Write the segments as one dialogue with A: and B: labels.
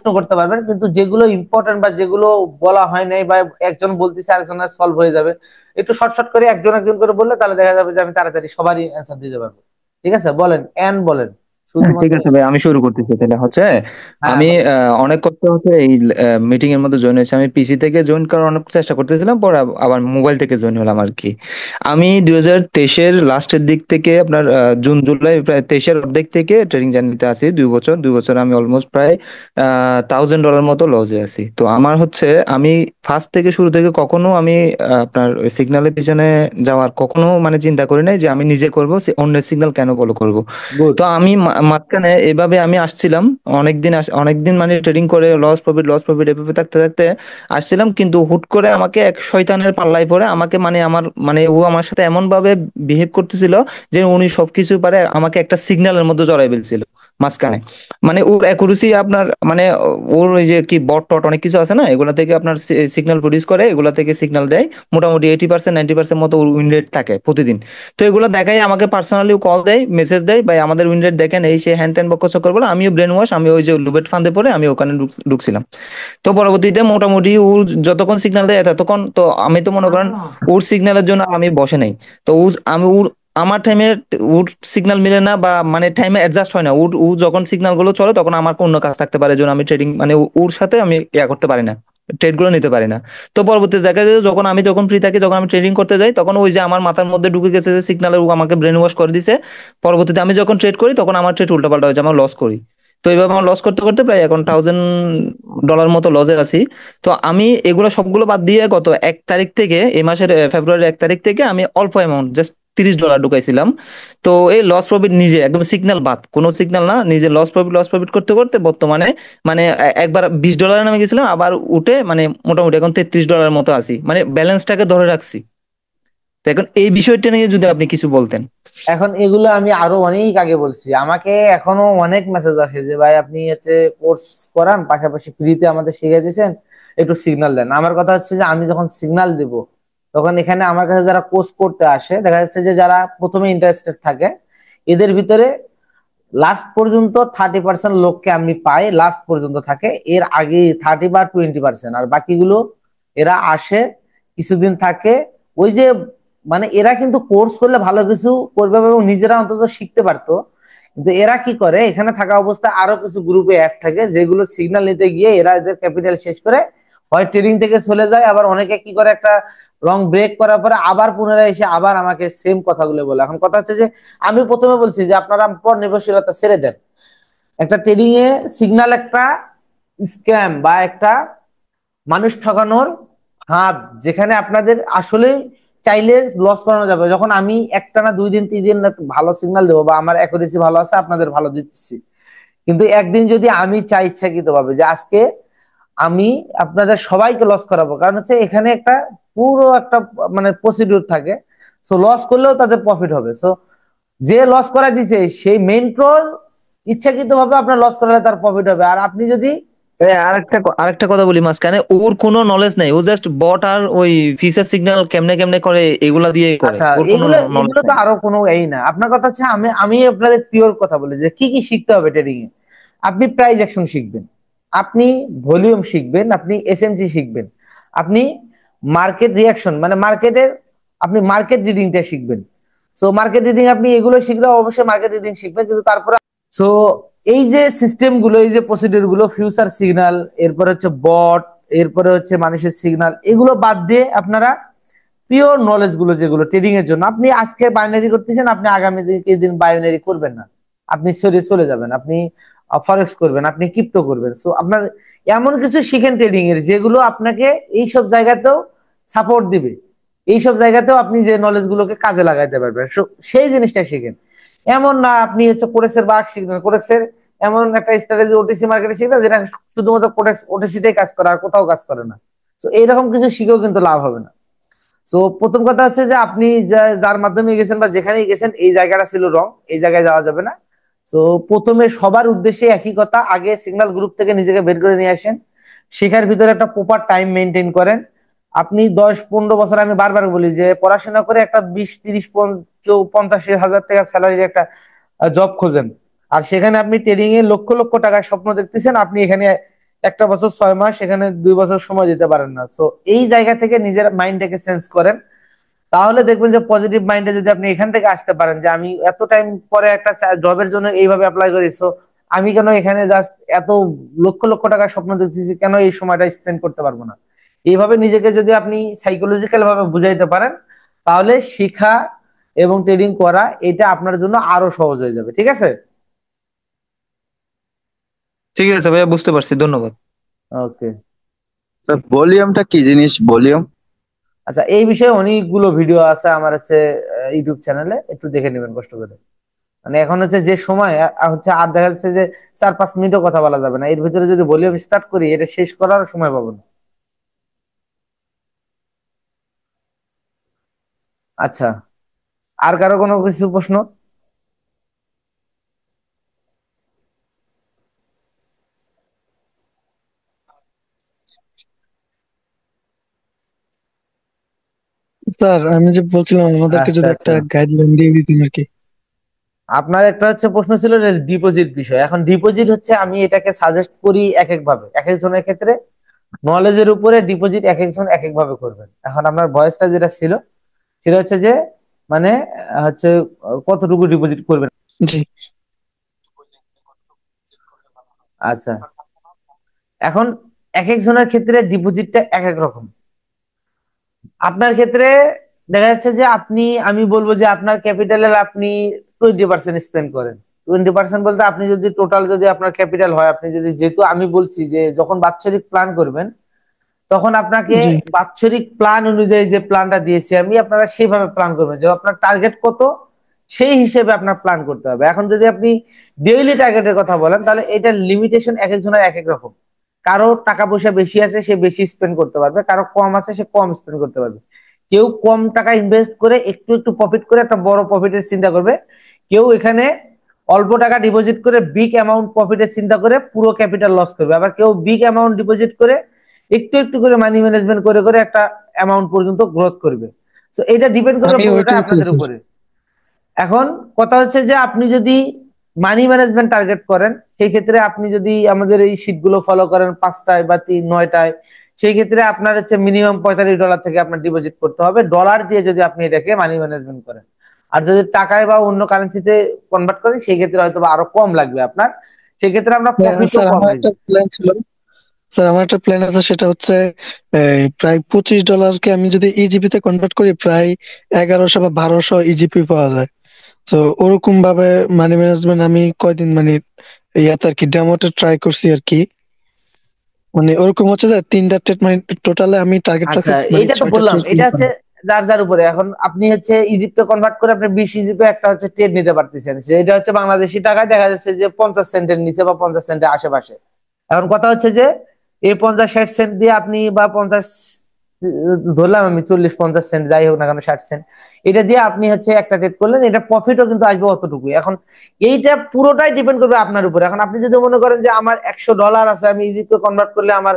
A: প্রশ্ন করতে পারবেন, কিন্তু যেগুলো ইম্পর্টেন্ট বা যেগুলো বলা হয় নাই বা একজন বলতেছে আরেকজনের সলভ হয়ে যাবে, একটু শর্ট শর্ট করে একজন একজন করে বললে তাহলে দেখা যাবে যে আমি তাড়াতাড়ি সবারই অ্যান্সার দিতে পারবো। ঠিক আছে, বলেন এন বলেন
B: হ্যাঁ, ঠিক
A: শুধুমাত্র।
B: আছে ভাই, আমি শুরু করতেছি তাহলে হচ্ছে।
A: হ্যাঁ
B: আমি অনেক কষ্ট হচ্ছে এই মিটিং এর মধ্যে জয়েন হয়েছে। আমি পিসি থেকে জয়েন করার অনেক চেষ্টা করতেছিলাম, পরে আবার মোবাইল থেকে জয়েন হলাম আর কি। আমি 2023-এর লাস্টের দিক থেকে আপনার জুন জুলাই প্রায় 23-এর অর্ধেক থেকে ট্রেডিং জার্নিতে আছি। 2 বছর, 2 বছর আমি অলমোস্ট প্রায় $1000 মতো লজে আছি। তো আমার হচ্ছে, আমি ফার্স্ট থেকে শুরু থেকে কখনো আমি আপনার সিগন্যালের পিছনে যাওয়ার কখনো মানে চিন্তা করি নাই যে আমি নিজে করব, অন্যের সিগন্যাল কেন ফলো করব।
A: গুড।
B: তো আমি মাঝখানে এভাবে আমি আসছিলাম অনেকদিন, অনেকদিন মানে ট্রেডিং করে লস প্রফিট লস প্রফিট এভাবে থাকতে থাকতে আসছিলাম। কিন্তু হুট করে আমাকে এক শয়তানের পাল্লায় পড়ে আমাকে মানে আমার মানে ও আমার সাথে এমন ভাবে বিহেভ করতেছিল যে উনি সবকিছু পারে, আমাকে একটা সিগন্যালের মধ্যে জড়াই ফেলছিল মাঝখানে। মানে ওর অ্যাকুরেসি আপনার মানে ওর ওই যে কি বট টট অনেক কিছু আছে না, এগুলা থেকে আপনার সিগন্যাল প্রডিউস করে, এগুলা থেকে সিগন্যাল দেয়। মোটামুটি 80% 90% মতো ওর উইন রেট থাকে প্রতিদিন। তো এগুলো দেখাই আমাকে পার্সোনালি কল দেয়, মেসেজ দেয়, ভাই আমাদের উইন রেট দেখেন, এই সে হ্যান ত্যান বক্ক চক্কর বলে। আমিও ব্রেন ওয়াশ, আমি ওই যে লুবেট ফান্দে পড়ে আমি ওখানে ঢুকছিলাম। তো পরবর্তীতে মোটামুটি ওর যতক্ষণ সিগন্যাল দেয় ততক্ষণ তো আমি তো মনে করেন ওর সিগন্যালের জন্য আমি বসে নাই। তো আমি আমার টাইমে ওর সিগন্যাল মিলে না, বা মানে টাইমে অ্যাডজাস্ট হয় না। ও যখন সিগন্যাল গুলো চলে তখন আমার অন্য কাজ থাকতে পারে, যেন আমি ট্রেডিং মানে ওর সাথে আমি করতে পারি না, ট্রেড গুলো নিতে পারি না। তো পরবর্তীতে দেখা যায় যখন আমি যখন ফ্রি থাকি, যখন আমি ট্রেডিং করতে যাই, তখন ওই যে আমার মাথার মধ্যে ঢুকে গেছে যে সিগন্যাল আমাকে ব্রেন ওয়াশ করে দিছে। পরবর্তীতে আমি যখন ট্রেড করি তখন আমার ট্রেড উল্টাপাল্টা হয়ে যায়, আমার লস করি। তো এইভাবে আমার লস করতে করতে প্রায় এখন $1000 মতো লজে আছি। তো আমি এগুলো সবগুলো বাদ দিয়ে গত 1 তারিখ থেকে, এই মাসের ফেব্রুয়ারির 1 তারিখ থেকে আমি অল্প অ্যামাউন্ট জাস্ট $30 ঢুকাইছিলাম। তো এই লস প্রফিট নিজে একদম সিগন্যাল বাদ, কোনো সিগন্যাল না, নিজে লস প্রফিট করতে করতে বর্তমানে মানে একবার $20 নামে গেছিলাম, আবার উঠে মানে মোটামুটি এখন $33 মতো আছি, মানে ব্যালেন্সটাকে ধরে রাখছি। তো এখন এই বিষয়টা নিয়ে যদি আপনি কিছু বলতেন।
A: এখন এগুলো আমি আরো অনেক আগে বলছি, আমাকে এখনো অনেক মেসেজ আসে যে ভাই আপনি হচ্ছে কোর্স করান, পাশাপাশি ফ্রিতে আমাদের শিখিয়ে দিয়েছেন, একটু সিগন্যাল দেন। আমার কথা হচ্ছে যে আমি যখন সিগন্যাল দিব, তখন এখানে আমার কাছে যারা কোর্স করতে আসে, দেখা যাচ্ছে যে যারা প্রথমে ইন্টারেস্টেড থাকে, এদের ভিতরে লাস্ট পর্যন্ত 30% লোককে আমি পাই, লাস্ট পর্যন্ত থাকে। এর আগে 30 বা 20%, আর বাকিগুলো এরা আসে, কিছুদিন থাকে। ওই যে মানে এরা কিন্তু কোর্স করলে ভালো কিছু করবে এবং নিজেরা অন্তত শিখতে পারতো, কিন্তু এরা কি করে, এখানে থাকা অবস্থায় আরো কিছু গ্রুপে অ্যাড থাকে যেগুলো সিগন্যাল নিতে গিয়ে এরা এদের ক্যাপিটাল শেষ করে হয় ট্রেডিং থেকে চলে যায়, আবার অনেকে কি করে একটা লং ব্রেক করার পরে আবার পুনরায় এসে আবার আমাকে সেম কথাগুলো বলে। এখন কথা হচ্ছে যে আমি প্রথমে বলছি যে আপনারা পর নির্ভরশীলতা ছেড়ে দেন। একটা ট্রেডিং এ সিগন্যাল একটা স্ক্যাম বা একটা মানুষ ঠকানোর হাত, যেখানে আপনাদের আসলে চাইলে লস করানো যাবে। যখন আমি একটানা 2 দিন 3 দিন ভালো সিগন্যাল দেবো বা আমার অ্যাকুরেসি ভালো আছে, আপনাদের ভালো দিচ্ছি, কিন্তু একদিন যদি আমি চাই ইচ্ছাকৃত ভাবে যে আজকে আমি আপনাদের সবাইকে লস করাবো, কারণ হচ্ছে এখানে একটা পুরো একটা মানে প্রসিডিউর থাকে। সো লস করলেও তাদের প্রফিট হবে। সো যে লস করা দিচ্ছে সেই মেন্টর ইচ্ছাকৃত ভাবে আপনার লস করালে তার প্রফিট হবে। আর আপনি যদি
B: আরেকটা কথা বলি মাঝখানে, ওর কোনো নলেজ নাই, ও জাস্ট বট আর ওই ফিচার সিগন্যাল কেমনে কেমনে করে এগুলা দিয়ে করে,
A: আচ্ছা,
B: ওর কোনো
A: এগুলো
B: নলেজ
A: এগুলো তো
B: নাই।
A: আরো কোনো এই না। আপনার কথা হচ্ছে আমি আমি আপনাদের পিওর কথা বলি যে কি কি শিখতে হবে ট্রেডিং এ। আপনি প্রাইস অ্যাকশন শিখবেন, আপনি ভলিউম শিখবেন, আপনি এসএমজি শিখবেন, আপনি মার্কেট রিয়াকশন মানে মার্কেটের আপনি মার্কেট রিডিংটা শিখবেন। সো মার্কেট রিডিং আপনি এগুলো শিখলে অবশ্যই মার্কেট রিডিং শিখবেন, কিন্তু তারপরে সো এই যে সিস্টেম গুলো, এই যে প্রসিডিউর গুলো, ফিউচার সিগন্যাল, এরপরে হচ্ছে বট, এরপরে হচ্ছে মানুষের সিগন্যাল, এগুলো বাদ দিয়ে আপনারা পিওর নলেজ গুলো যেগুলো ট্রেডিং এর জন্য, আপনি আজকে বাইনারি করতেছেন, আপনি আগামী দিন বাইনারি করবেন না, আপনি সরে চলে যাবেন, আপনি ফরেক্স করবেন, আপনি ক্রিপ্টো করবেন। সো আপনার এমন কিছু শিখেন ট্রেডিং এর যেগুলো আপনাকে এই সব জায়গাতেও সাপোর্ট দিবে, এই সব জায়গাতেও আপনি যে নলেজ গুলোকে কাজে লাগাইতে পারবেন। So, সেই জিনিসটা শিখেন। এমন না আপনি হচ্ছে কোডেক্সের বাগ শিখবেন, কোডেক্সের এমন একটা স্ট্র্যাটেজি ওটিসি মার্কেটে শিখবেন যেটা শুধুমাত্র কোডেক্স ওটিসিতেই কাজ করে আর কোথাও কাজ করে না। তো এইরকম কিছু শিখেও কিন্তু লাভ হবে না। তো প্রথম কথা হচ্ছে যে আপনি যার মাধ্যমে গেছেন বা যেখানেই গেছেন এই জায়গাটা ছিল রং, এই জায়গায় যাওয়া যাবে না। তো প্রথমে সবার উদ্দেশ্যে একই কথা, আগে সিগন্যাল গ্রুপ থেকে নিজেকে বের করে নিয়ে আসেন, শেখার ভিতরে একটা প্রপার টাইম মেনটেন করেন। আপনি 10-15 বছর, আমি বারবার বলি যে পড়াশোনা করে একটা 20-30-50 হাজার টাকা স্যালারির একটা জব খোঁজেন, আর সেখানে আপনি ট্রেডিং এ লক্ষ লক্ষ টাকার স্বপ্ন দেখতেছেন, আপনি এখানে একটা বছর 6 মাস, এখানে 2 বছর সময় দিতে পারেন না। তো এই জায়গা থেকে নিজের মাইন্ডটাকে চেঞ্জ করেন, তাহলে দেখবেন যে পজিটিভ মাইন্ডে যদি আপনি এখান থেকে আসতে পারেন যে আমি এত টাইম পরে একটা জবের জন্য এইভাবে অ্যাপ্লাই করি, so আমি কেন এখানে জাস্ট এত লক্ষ লক্ষ টাকার স্বপ্ন দেখতেছি, কেন এই সময়টা স্পেন্ড করতে পারবো না। এইভাবে নিজেকে যদি আপনি সাইকোলজিক্যাল ভাবে বুঝাইতে পারেন, তাহলে শিখা এবং ট্রেডিং করা এটা আপনার জন্য আরো সহজ হয়ে যাবে। ঠিক আছে?
B: ঠিক আছে ভাইয়া, বুঝতে পারছি, ধন্যবাদ।
A: ওকে।
C: স্যার ভলিউমটা কি জিনিস, ভলিউম?
A: আচ্ছা, এই বিষয়ে অনেকগুলো ভিডিও আছে আমার হচ্ছে ইউটিউব চ্যানেলে, একটু দেখে নেবেন কষ্ট করে। মানে এখন হচ্ছে যে সময় হচ্ছে, আর দেখা যাচ্ছে যে 4-5 মিনিটও কথা বলা যাবে না, এর ভিতরে যদি ভলিউম স্টার্ট করি এটা শেষ করার সময় পাবো না। আচ্ছা, আর কারো কোনো কিছু প্রশ্ন?
D: স্যার আমি যে বলছিলাম আমাদেরকে
A: আচ্ছা
D: যদি
A: আচ্ছা,
D: একটা গাইডলাইন দিয়ে দিতেন আর কি।
A: আপনার একটা হচ্ছে প্রশ্ন ছিল ডিপোজিট বিষয়। এখন ডিপোজিট হচ্ছে আমি এটাকে সাজেস্ট করি এক এক ভাবে, এক একজনের ক্ষেত্রে নলেজের উপরে ডিপোজিট এক একজন এক এক ভাবে করবেন। এখন আপনার বয়সটা যেটা ছিল সেটা হচ্ছে যে মানে হচ্ছে কতটুকু ডিপোজিট করবেন।
D: জি।
A: আচ্ছা, এখন এক একজনের ক্ষেত্রে ডিপোজিটটা এক এক রকম। আপনার ক্ষেত্রে দেখা যাচ্ছে যে আপনি, আমি বলবো যে আপনার ক্যাপিটালের আপনি 20% স্পেন্ড করেন। 20% বলতে আপনি যদি টোটাল যদি আপনার ক্যাপিটাল হয়, আপনি যদি, যেহেতু আমি বলছি যে যখন বাৎসরিক প্ল্যান করবেন তখন আপনাকে
D: জি।
A: বাৎসরিক প্ল্যান অনুযায়ী যে প্ল্যানটা দিয়েছি আমি, আপনারা সেইভাবে প্ল্যান করবেন যে আপনার টার্গেট কত সেই হিসেবে আপনার প্ল্যান করতে হবে। এখন যদি আপনি ডেইলি টার্গেটের কথা বলেন, তাহলে এটার লিমিটেশন এক একজনের এক এক রকম। কারো টাকা পয়সা বেশি আছে, সে বেশি স্পেন্ড করতে পারবে, কারো কম আছে, সে কম স্পেন্ড করতে পারবে। কেউ কম টাকা ইনভেস্ট করে একটু একটু প্রফিট করে একটা বড় প্রফিটের চিন্তা করবে, কেউ এখানে অল্প টাকা ডিপোজিট করে বিগ অ্যামাউন্ট প্রফিটের চিন্তা করে পুরো ক্যাপিটাল লস করবে, আবার কেউ বিগ অ্যামাউন্ট ডিপোজিট করে একটু একটু করে মানি ম্যানেজমেন্ট করে করে একটা অ্যামাউন্ট পর্যন্ত গ্রোথ করবে। তো এটা ডিপেন্ড করবে
D: আমি
A: পুরোটা
D: ওইটাই
A: আপনাদের
D: চাইছি।
A: উপরে। এখন কথা হচ্ছে যে আপনি যদি মানি ম্যানেজমেন্ট টার্গেট করেন, সেই ক্ষেত্রে আপনি যদি আমাদের এই শীটগুলো ফলো করেন 5টায় বা 9টায়, সেই ক্ষেত্রে আপনার হচ্ছে মিনিমাম $45 থেকে আপনার ডিপোজিট করতে হবে, ডলার দিয়ে যদি আপনি এটাকে মানি ম্যানেজমেন্ট করেন। আর যদি টাকায় বা অন্য কারেন্সিতে কনভার্ট করেন সেই ক্ষেত্রে হয়তো বা আরো কম লাগবে আপনার, সেক্ষেত্রে আমরা প্রফিটও
D: স্যার
A: কম
D: আমার
A: আসবে।
D: একটা প্ল্যান ছিল। স্যার আমার একটা প্ল্যান আছে, সেটা হচ্ছে প্রায় $25 আমি যদি ইজিপি তে কনভার্ট করি প্রায় 1100 বা 1200 ইজিপি পাওয়া যায়। তো ওরকম ভাবে মানি ম্যানেজমেন্ট আমি কয়দিন মানে ইয়াতে আর কি ডেমোতে ট্রাই করছি আর কি। মানে ওরকম হচ্ছে যে 3টা ট্রেড মানে টোটালে আমি টার্গেট
A: আচ্ছা,
D: রাখছি মানে
A: এইটা তো
D: 6টা
A: বললাম,
D: ট্রেড
A: এটা হচ্ছে যার যার উপরে। এখন আপনি হচ্ছে ইজিপ্টে কনভার্ট করে আপনি 20 ইজিপ্টে একটা হচ্ছে ট্রেড নিতে পারতেছেন, এটা হচ্ছে বাংলাদেশি টাকায় দেখা যাচ্ছে যে 50 সেন্টের নিচে বা 50 সেন্টের আশেপাশে। এখন কথা হচ্ছে যে এই 50-60 সেন্ট দিয়ে আপনি, বা 50, ধরলাম আমি 40-50 সেন্ট, যাই হোক না কেন 60 সেন্ট, এটা দিয়ে আপনি হচ্ছে একটা ট্রেড করলেন, এটা প্রফিটও কিন্তু আসবে অতটুকুই। এখন এইটা পুরোটাই ডিপেন্ড করবে আপনার উপরে। এখন আপনি যদি মনে করেন যে আমার $100 আছে, আমি ইজিপ্টে কনভার্ট করলে আমার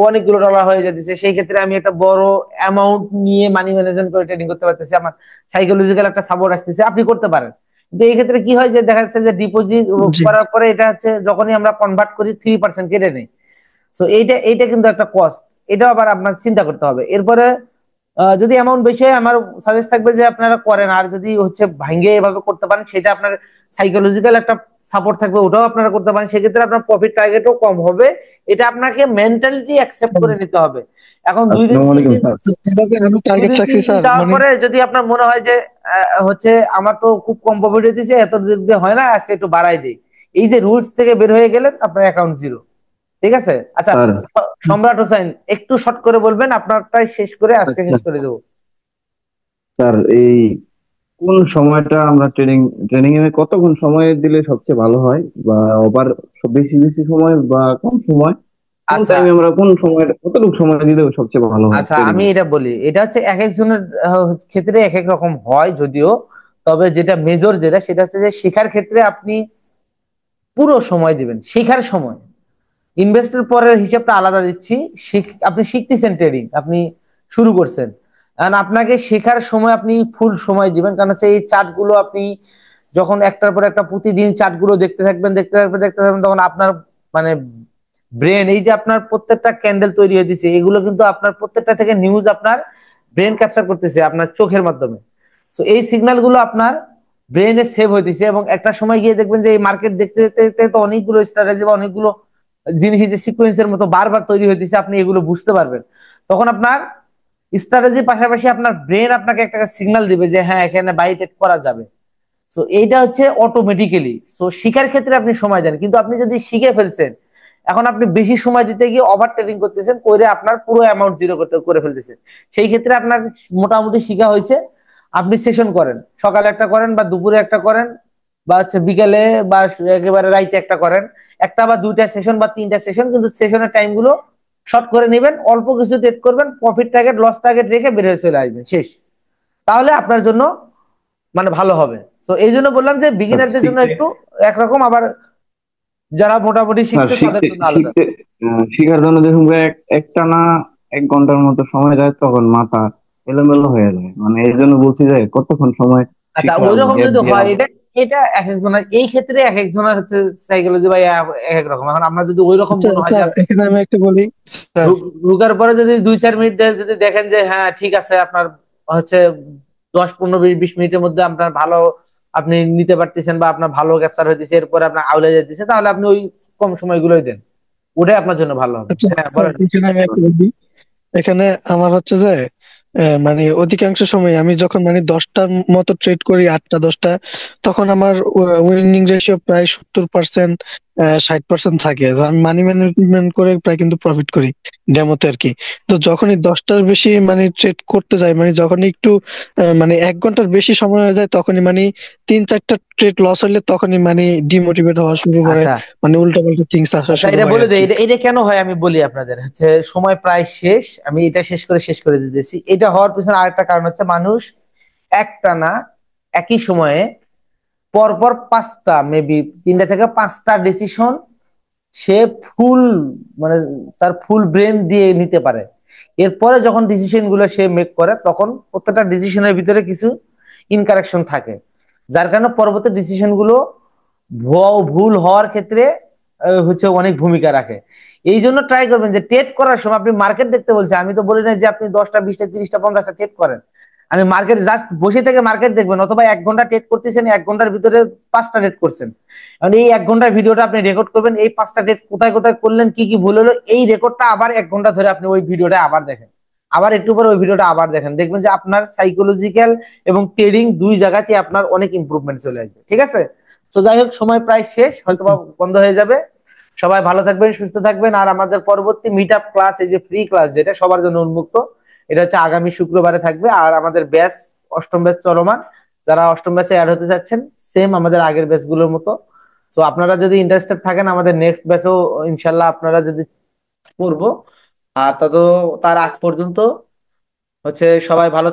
A: অনেকগুলো ডলার হয়ে যাচ্ছে, সেই ক্ষেত্রে আমি একটা বড় অ্যামাউন্ট নিয়ে মানি ম্যানেজমেন্ট করে ট্রেডিং করতে পারতেছি, আমার সাইকোলজিক্যাল একটা সাপোর্ট আসতেছে, আপনি করতে পারেন। কিন্তু এই ক্ষেত্রে কি হয় যে দেখা যাচ্ছে যে ডিপোজিট
D: জি।
A: করার পরে এটা হচ্ছে যখনই আমরা কনভার্ট করি 3% কেটে নেই। সো এইটা এইটা কিন্তু একটা কস্ট, এটাও আবার আপনার চিন্তা করতে হবে। এরপরে যদি অ্যামাউন্ট বেশি হয়, আমার সাজেস্ট থাকবে যে আপনারা করেন। আর যদি হচ্ছে ভাঙ্গে এভাবে করতে পারেন, সেটা আপনার সাইকোলজিক্যাল একটা সাপোর্ট থাকবে, ওটাও আপনারা করতে পারেন, সেক্ষেত্রে আপনার প্রফিট টার্গেটও কম হবে। এটা আপনাকে মেন্টালিটি অ্যাকসেপ্ট করে নিতে হবে। এখন দুই দিন
C: আসসালামু
A: তিন
C: আলাইকুম
A: দিন
C: স্যার।
D: এভাবে আমি
A: দুই
D: টার্গেট
A: দিন
D: রাখছি
A: তিন দিন
D: স্যার
A: যাওয়ার
D: মানে।
A: পরে যদি আপনার মনে হয় যে হচ্ছে আমার তো খুব কম প্রফিট হইতেছে, এত দিক দিয়ে হয় না, আজকে একটু বাড়াই দিই, এই যে রুলস থেকে বের হয়ে গেলেন, আপনার অ্যাকাউন্ট জিরো। ঠিক আছে? আচ্ছা,
C: স্যার
A: সম্রাট হোসেন একটু শর্ট করে বলবেন, আপনারটাই শেষ করে আজকে
C: আচ্ছা
A: শেষ করে দেবো।
C: স্যার, এই কোন সময়টা আমরা ট্রেনিং এ কতক্ষণ সময় দিলে সবচেয়ে ভালো হয়, বা ওভার বেশি বেশি সময় বা কম সময়, কোন
A: আচ্ছা
C: টাইমে আমরা কোন সময় কতটুকু সময় দিলে সবচেয়ে ভালো হয়
A: আচ্ছা,
C: ট্রেনিং
A: আমি
C: এ?
A: এটা বলি, এটা হচ্ছে এক একজনের ক্ষেত্রে এক এক রকম হয় যদিও, তবে যেটা মেজর যেটা সেটা হচ্ছে যে শেখার ক্ষেত্রে আপনি পুরো সময় দিবেন। শেখার সময়, ইনভেস্টের পরের হিসাবটা আলাদা দিচ্ছি। আপনি শিখতেছেন ট্রেডিং, আপনি শুরু করছেন, কারণ আপনাকে শেখার সময় আপনি ফুল সময় দিবেন। কারণ হচ্ছে এই চার্ট গুলো আপনি যখন একটার পর একটা প্রতিদিন চার্ট গুলো দেখতে থাকবেন, তখন আপনার মানে ব্রেন, এই যে আপনার প্রত্যেকটা ক্যান্ডেল তৈরি হয়ে দিছে, এগুলো কিন্তু আপনার প্রত্যেকটা থেকে নিউজ আপনার ব্রেন ক্যাপচার করতেছে আপনার চোখের মাধ্যমে। তো এই সিগন্যাল গুলো আপনার ব্রেনে সেভ হইতেছে, এবং একটা সময় গিয়ে দেখবেন যে এই মার্কেট দেখতে দেখতে দেখতে তো অনেকগুলো স্ট্র্যাটেজি বা অনেকগুলো জিনিস যে সিকোয়েন্সের মতো বারবার তৈরি হইতেছে, আপনি এগুলো বুঝতে পারবেন। তখন আপনার স্ট্র্যাটেজির পাশাপাশি আপনার ব্রেন আপনাকে একটা সিগন্যাল দিবে যে হ্যাঁ এখানে বাই ট্রেড করা যাবে। সো এইটা হচ্ছে অটোমেটিক্যালি। সো শিখার ক্ষেত্রে আপনি সময় দেন, কিন্তু আপনি যদি শিখে ফেলছেন, এখন আপনি বেশি সময় দিতে গিয়ে ওভার ট্রেডিং করতেছেন, করে আপনার পুরো অ্যামাউন্ট জিরো করে ফেলতেছেন। সেই ক্ষেত্রে আপনার মোটামুটি শিখা হয়েছে, আপনি সেশন করেন, সকালে একটা করেন বা দুপুরে একটা করেন বা হচ্ছে বিকালে বা একেবারে রাইতে একটা করেন, একটা বা দুইটা সেশন বা তিনটা সেশন, কিন্তু সেশনের টাইম গুলো শর্ট করে নেবেন, অল্প কিছু ট্রেড করবেন, প্রফিট টার্গেট লস টার্গেট রেখে বের হয়ে চলে আসবেন, শেষ। তাহলে আপনার জন্য মানে ভালো হবে। তো এই জন্য বললাম যে
C: স্যার
A: বিগিনারদের জন্য
C: শিখতে
A: একটু একরকম, আবার যারা মোটামুটি
C: স্যার
A: শিখছে তাদের
C: শিখতে
A: জন্য আলাদা।
C: শিখতে শিখার জন্য দেখুন ভাই, একটানা 1 ঘন্টার মতো সময় যায়, তখন মাথা এলোমেলো হয়ে যায়। মানে এই জন্য বলছি যে কতক্ষণ সময়
A: আচ্ছা,
C: শিখা
A: ওই রকম
C: গ্যাপ
A: যদি
C: দিয়ে
A: হয়,
C: রাখবো।
A: এটা এটা এক একজনের, এই ক্ষেত্রে এক একজনের হচ্ছে সাইকোলজি বা এক এক রকম। এখন আমরা যদি ওই রকম
D: আচ্ছা
A: মনে হয় যে
D: স্যার,
A: আপনি
D: এখানে আমি একটা বলি স্যার।
A: ঢুকার পরে যদি 2-4 মিনিট যদি দেখেন যে হ্যাঁ ঠিক আছে, আপনার হচ্ছে 10-15-20 মিনিটের মধ্যে আপনার ভালো আপনি নিতে পারতেছেন বা আপনার ভালো ক্যাপচার হইতেছে, এরপরে আপনার আউলে যেতেছে, তাহলে আপনি ওই কম সময়গুলোই দেন, ওটাই আপনার জন্য ভালো হবে।
D: আচ্ছা
A: হ্যাঁ
D: স্যার,
A: বলেন।
D: এখানে আমি একটা বলি। এখানে আমার হচ্ছে যে মানে অধিকাংশ সময় আমি যখন মানে 10টার মতো ট্রেড করি, 8টা 10টা, তখন আমার উইনিং রেশিও প্রায় 70%, 60% থাকে। তো আমি মানি ম্যানেজমেন্ট করে প্রায় কিন্তু প্রফিট করি ডেমোতে আর কি। তো যখনই 10টার বেশি মানে ট্রেড করতে যাই, মানে যখনই একটু মানে 1 ঘন্টার বেশি সময় হয়ে যায়, তখনই মানে 3-4টা ট্রেড লস হলে তখনই মানে ডিমোটিভেট হওয়া শুরু করে,
A: আচ্ছা
D: মানে উল্টা পাল্টা থিংস আসা
A: আচ্ছা,
D: শুরু
A: এটা
D: হয়
A: বলে
D: আর
A: দেয়,
D: কি।
A: এটা এটা কেন হয় আমি বলি আপনাদের। হচ্ছে সময় প্রায় শেষ, আমি এটা শেষ করে দিতেছি। এটা হওয়ার পিছনে আরেকটা কারণ হচ্ছে, মানুষ একটানা একই সময়ে পরপর 5টা, মেবি 3টা থেকে 5টা ডিসিশন সে ফুল, মানে তার ফুল ব্রেন দিয়ে নিতে পারে। এরপরে যখন ডিসিশন গুলো সে মেক করে, তখন প্রত্যেকটা ডিসিশনের ভিতরে কিছু ইনকারেকশন থাকে, যার কারণে পরবর্তী ডিসিশন গুলো ভুল হওয়ার ক্ষেত্রে হচ্ছে অনেক ভূমিকা রাখে। এই জন্য ট্রাই করবেন যে ট্রেড করার সময় আপনি মার্কেট দেখতে বলছে, আমি তো বলি না যে আপনি 10টা 20টা 30টা 50টা ট্রেড করেন। আমি মার্কেট জাস্ট বসে থেকে মার্কেট দেখবেন, অথবা 1 ঘন্টা ট্রেড করতেছেন, 1 ঘন্টার ভিতরে 5টা ট্রেড করছেন, মানে এই 1 ঘন্টার ভিডিওটা আপনি রেকর্ড করবেন, এই 5টা ট্রেড কোথায় কোথায় করলেন, কি কি ভুল হলো, এই রেকর্ডটা আবার 1 ঘন্টা ধরে আপনি ওই ভিডিওটা আবার দেখেন, আবার একটু পরে ওই ভিডিওটা আবার দেখেন, দেখবেন যে আপনার সাইকোলজিক্যাল এবং ট্রেডিং দুই জায়গাতে আপনার অনেক ইমপ্রুভমেন্ট চলে আসবে। ঠিক আছে? তো যাই হোক, সময় প্রায় শেষ, হয়তো বন্ধ হয়ে যাবে। সবাই ভালো থাকবেন, সুস্থ থাকবেন। আর আমাদের পরবর্তী মিট আপ ক্লাস, এই যে ফ্রি ক্লাস যেটা সবার জন্য উন্মুক্ত, এটা হচ্ছে আগামী শুক্রবারে থাকবে। আর আমাদের ব্যাচ, অষ্টম ব্যাচ চলমান, যারা অষ্টম ব্যাচে অ্যাড হতে চাচ্ছেন, সেম আমাদের আগের ব্যাচ গুলোর মতো। তো আপনারা যদি ইন্টারেস্টেড থাকেন, আমাদের নেক্সট ব্যাচও ইনশাল্লাহ আপনারা যদি করবো। আর তত তার আগ পর্যন্ত হচ্ছে সবাই ভালো